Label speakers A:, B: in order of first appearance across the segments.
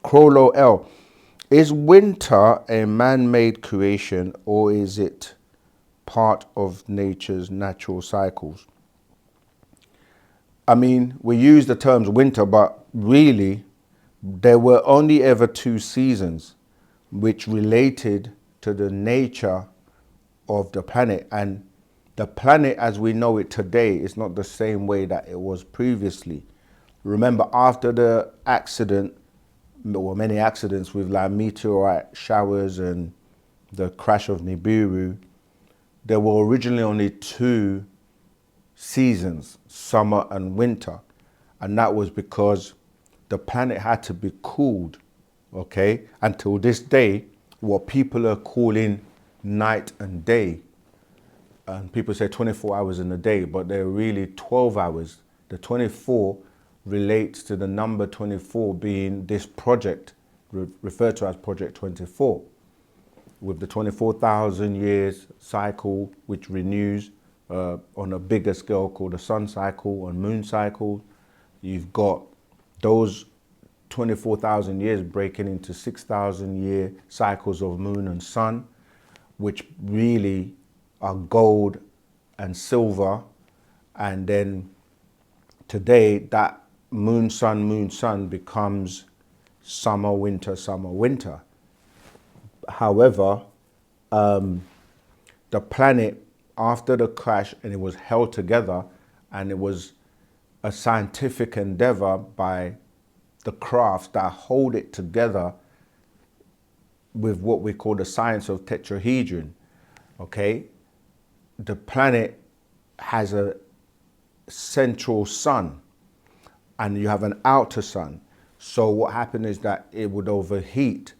A: Crollo L. Is winter a man-made creation, or is it part of nature's natural cycles? I mean, we use the terms winter, but really there were only ever two seasons which related to the nature of the planet. And the planet as we know it today is not the same way that it was previously. Remember, after the accident, or many accidents with like meteorite showers and the crash of Nibiru, there were originally only two seasons, summer and winter. And that was because the planet had to be cooled, okay? Until this day, what people are calling night and day. And people say 24 hours in a day, but they're really 12 hours. The 24 relates to the number 24 being this project, referred to as Project 24, with the 24,000 years cycle, which renews on a bigger scale called the sun cycle and moon cycle. You've got those 24,000 years breaking into 6,000 year cycles of moon and sun, which really are gold and silver. And then today that moon, sun becomes summer, winter, summer, winter. However, the planet, after the crash, and it was held together, and it was a scientific endeavor by the crafts that hold it together with what we call the science of tetrahedron, okay? The planet has a central sun, and you have an outer sun. So what happened is that it would overheat.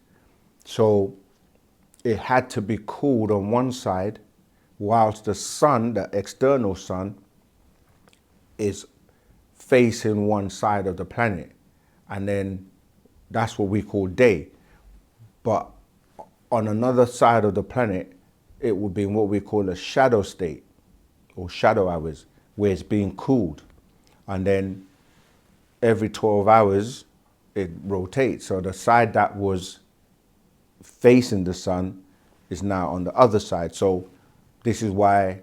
A: So it had to be cooled on one side, whilst the sun, the external sun, is facing one side of the planet. And then that's what we call day. But on another side of the planet, it would be in what we call a shadow state, or shadow hours, where it's being cooled. And then every 12 hours, it rotates. So the side that was facing the sun is now on the other side. So this is why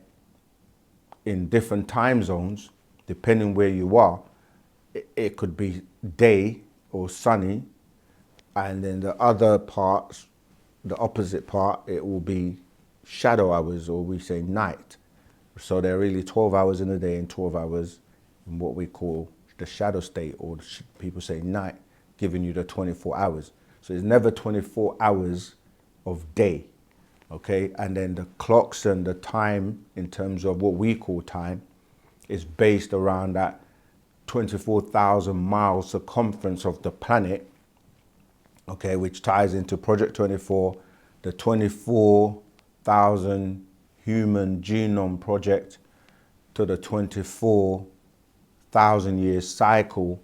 A: in different time zones, depending where you are, it could be day or sunny, and then the other parts, the opposite part, it will be shadow hours, or we say night. So they're really 12 hours in a day and 12 hours in what we call the shadow state, or people say night, giving you the 24 hours. So it's never 24 hours of day, okay? And then the clocks and the time, in terms of what we call time, is based around that 24,000 mile circumference of the planet, okay, which ties into Project 24, the 24,000 human genome project, to the 24,000 year cycle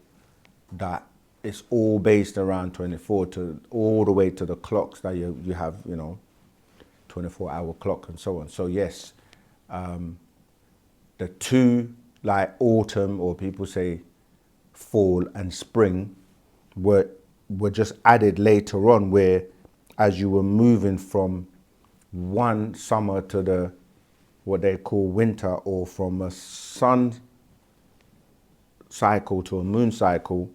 A: that is all based around 24, to all the way to the clocks that you have, 24-hour clock and so on. So yes, the two, like autumn, or people say fall and spring, were just added later on, where as you were moving from one summer to the what they call winter, or from a sun cycle to a moon cycle,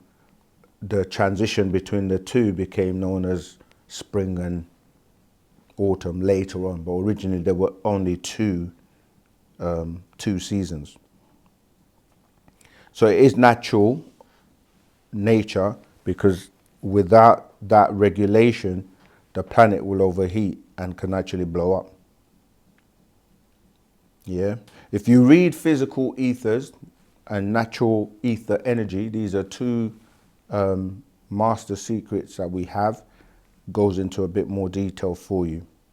A: the transition between the two became known as spring and autumn later on. But originally there were only two seasons. So it is natural nature, because without that regulation, the planet will overheat and can actually blow up. Yeah. If you read Physical Ethers and Natural Ether Energy, these are two master secrets that we have. Goes into a bit more detail for you.